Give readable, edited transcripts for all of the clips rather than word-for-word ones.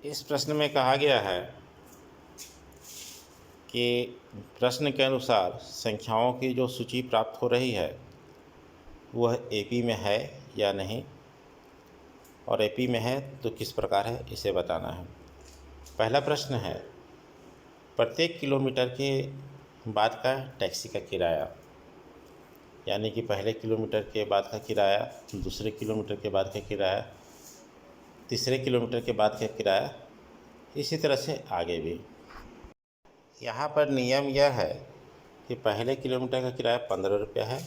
इस प्रश्न में कहा गया है कि प्रश्न के अनुसार संख्याओं की जो सूची प्राप्त हो रही है वह एपी में है या नहीं, और एपी में है तो किस प्रकार है, इसे बताना है। पहला प्रश्न है, प्रत्येक किलोमीटर के बाद का टैक्सी का किराया, यानी कि पहले किलोमीटर के बाद का किराया, दूसरे किलोमीटर के बाद का किराया, तीसरे किलोमीटर के बाद का किराया, इसी तरह से आगे भी। यहाँ पर नियम यह है कि पहले किलोमीटर का किराया 15 रुपया है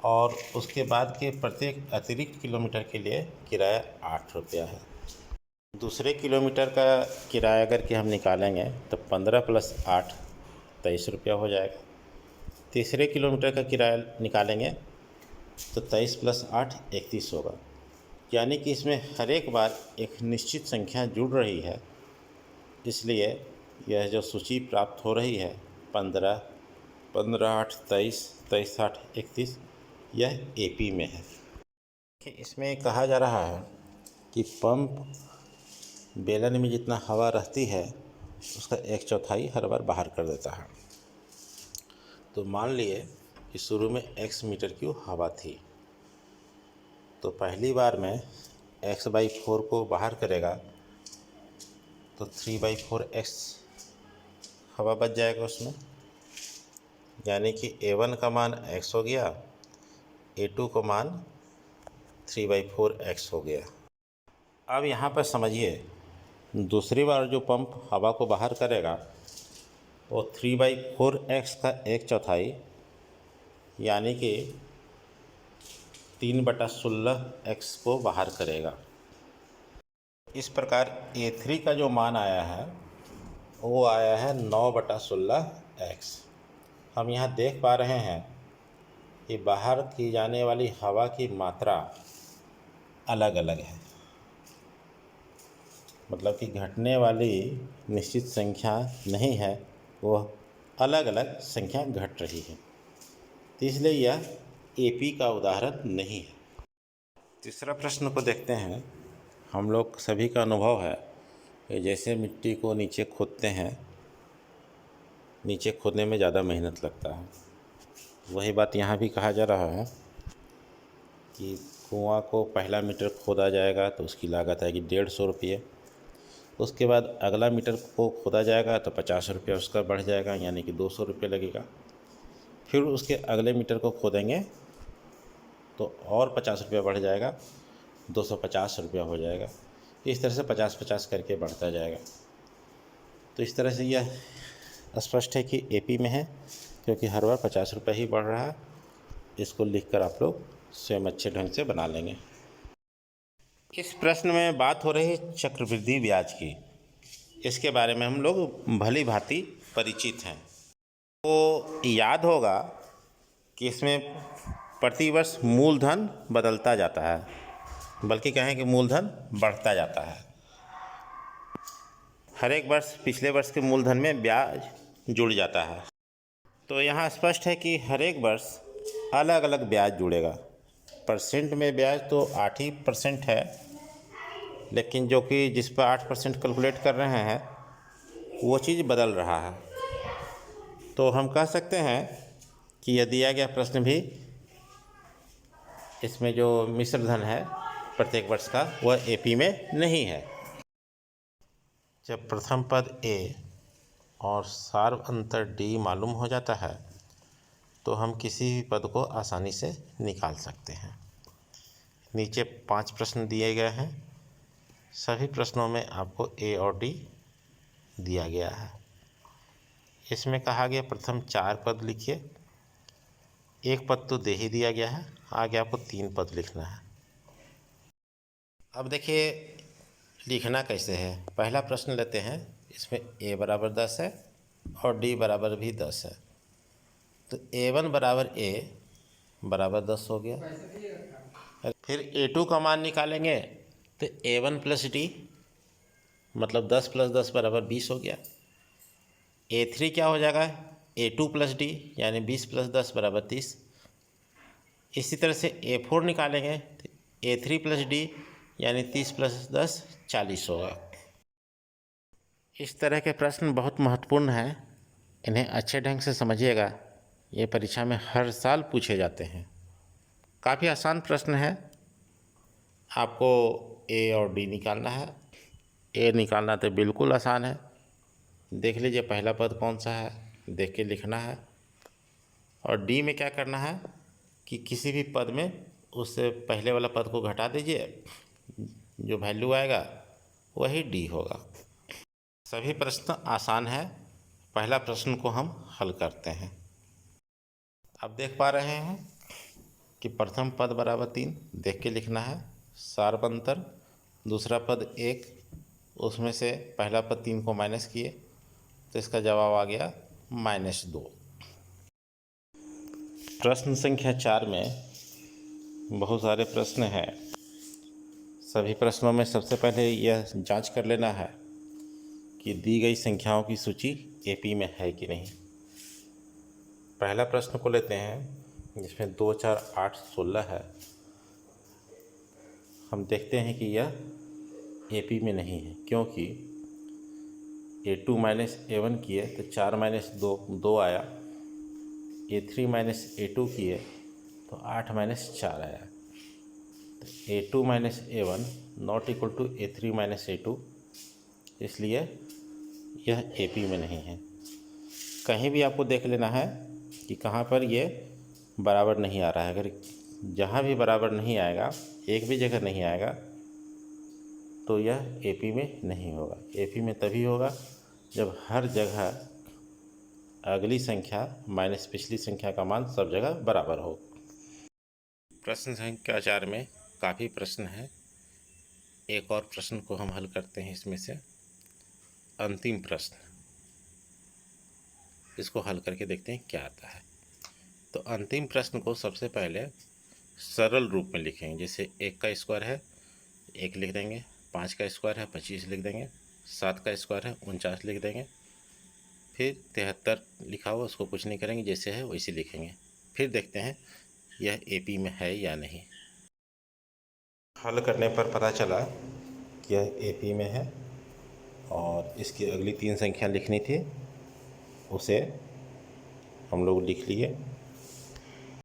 और उसके बाद के प्रत्येक अतिरिक्त किलोमीटर के लिए किराया 8 रुपया है। दूसरे किलोमीटर का किराया अगर कि हम निकालेंगे तो 15 + 8 23 रुपया हो जाएगा। तीसरे किलोमीटर का किराया निकालेंगे तो 23 + 8 31 होगा, यानी कि इसमें हर एक बार एक निश्चित संख्या जुड़ रही है, इसलिए यह जो सूची प्राप्त हो रही है 15, 15, 8, 23, 23, 8, 31, यह एपी में है। इसमें कहा जा रहा है कि पंप बेलन में जितना हवा रहती है उसका 1/4 हर बार बाहर कर देता है। तो मान लिए कि शुरू में x मीटर क्यूब हवा थी, तो पहली बार में x/4 को बाहर करेगा तो 3/4x हवा बच जाएगा उसमें, यानी कि A1 का मान x हो गया, A2 का मान 3/4x हो गया। अब यहाँ पर समझिए, दूसरी बार जो पंप हवा को बाहर करेगा वो 3/4x का 1/4 यानी कि 3/16x को बाहर करेगा। इस प्रकार A3 का जो मान आया है वो आया है 9/16x। हम यहाँ देख पा रहे हैं कि बाहर की जाने वाली हवा की मात्रा अलग अलग है, मतलब कि घटने वाली निश्चित संख्या नहीं है, वह अलग अलग संख्या घट रही है, तो इसलिए यह एपी का उदाहरण नहीं है। तीसरा प्रश्न को देखते हैं। हम लोग सभी का अनुभव है कि जैसे मिट्टी को नीचे खोदते हैं, नीचे खोदने में ज़्यादा मेहनत लगता है, वही बात यहाँ भी कहा जा रहा है कि कुआं को पहला मीटर खोदा जाएगा तो उसकी लागत आएगी 150 रुपये, उसके बाद अगला मीटर को खोदा जाएगा तो 50 रुपये उसका बढ़ जाएगा, यानी कि 200 रुपये लगेगा। फिर उसके अगले मीटर को खोदेंगे तो और 50 रुपया बढ़ जाएगा, 250 रुपया हो जाएगा। इस तरह से 50-50 करके बढ़ता जाएगा। तो इस तरह से यह स्पष्ट है कि एपी में है, क्योंकि हर बार 50 रुपये ही बढ़ रहा है। इसको लिखकर आप लोग स्वयं अच्छे ढंग से बना लेंगे। इस प्रश्न में बात हो रही है चक्रवृद्धि ब्याज की। इसके बारे में हम लोग भली भांति परिचित हैं। तो याद होगा कि इसमें प्रतिवर्ष मूलधन बदलता जाता है, बल्कि कहें कि मूलधन बढ़ता जाता है। हर एक वर्ष पिछले वर्ष के मूलधन में ब्याज जुड़ जाता है। तो यहाँ स्पष्ट है कि हर एक वर्ष अलग अलग ब्याज जुड़ेगा। परसेंट में ब्याज तो 8% है, लेकिन जो कि जिस पर 8% कैलकुलेट कर रहे हैं वो चीज़ बदल रहा है। तो हम कह सकते हैं कि यह दिया गया प्रश्न भी, इसमें जो मिश्र धन है प्रत्येक वर्ष का, वह एपी में नहीं है। जब प्रथम पद ए और सार्व अंतर डी मालूम हो जाता है तो हम किसी भी पद को आसानी से निकाल सकते हैं। नीचे 5 प्रश्न दिए गए हैं। सभी प्रश्नों में आपको ए और डी दिया गया है। इसमें कहा गया प्रथम 4 पद लिखिए। एक पद तो दे ही दिया गया है, आगे आपको 3 पद लिखना है। अब देखिए लिखना कैसे है। पहला प्रश्न लेते हैं, इसमें a बराबर 10 है और d बराबर भी 10 है, तो a1 बराबर a बराबर 10 हो गया। फिर a2 का मान निकालेंगे तो a1 + d मतलब 10 + 10 बराबर 20 हो गया। a3 क्या हो जाएगा, a2 + d यानी 20 + 10 बराबर 30। इसी तरह से a4 निकालेंगे तो a3 + d यानी 30 + 10 40 होगा। इस तरह के प्रश्न बहुत महत्वपूर्ण हैं, इन्हें अच्छे ढंग से समझिएगा। ये परीक्षा में हर साल पूछे जाते हैं। काफ़ी आसान प्रश्न है। आपको ए और डी निकालना है। ए निकालना तो बिल्कुल आसान है। देख लीजिए पहला पद कौन सा है, देख के लिखना है। और डी में क्या करना है कि किसी भी पद में उससे पहले वाला पद को घटा दीजिए, जो वैल्यू आएगा वही डी होगा। सभी प्रश्न आसान है। पहला प्रश्न को हम हल करते हैं। अब देख पा रहे हैं कि प्रथम पद बराबर 3, देख के लिखना है। सार्वंतर दूसरा पद 1, उसमें से पहला पद 3 को माइनस किए तो इसका जवाब आ गया -2। प्रश्न संख्या 4 में बहुत सारे प्रश्न हैं। सभी प्रश्नों में सबसे पहले यह जांच कर लेना है कि दी गई संख्याओं की सूची एपी में है कि नहीं। पहला प्रश्न को लेते हैं जिसमें 2, 4, 8, 16 है। हम देखते हैं कि यह एपी में नहीं है, क्योंकि A2 माइनस A1 किए तो 4 माइनस 2 2 आया। A3 माइनस A2 किए तो 8 माइनस 4 आया। तो A2 minus A1 not equal to A3 minus A2, इसलिए यह एपी में नहीं है। कहीं भी आपको देख लेना है कि कहाँ पर ये बराबर नहीं आ रहा है। अगर जहाँ भी बराबर नहीं आएगा, एक भी जगह नहीं आएगा, तो यह एपी में नहीं होगा। एपी में तभी होगा जब हर जगह अगली संख्या माइनस पिछली संख्या का मान सब जगह बराबर हो। प्रश्न संख्या 4 में काफ़ी प्रश्न हैं। एक और प्रश्न को हम हल करते हैं इसमें से। अंतिम प्रश्न, इसको हल करके देखते हैं क्या आता है। तो अंतिम प्रश्न को सबसे पहले सरल रूप में लिखेंगे। जैसे 1 का स्क्वायर है 1 लिख देंगे, 5 का स्क्वायर है 25 लिख देंगे, 7 का स्क्वायर है 49 लिख देंगे। फिर 73 लिखा हुआ उसको कुछ नहीं करेंगे, जैसे है वैसे लिखेंगे। फिर देखते हैं यह एपी में है या नहीं। हल करने पर पता चला कि यह एपी में है और इसकी अगली 3 संख्या लिखनी थी, उसे हम लोग लिख लिए।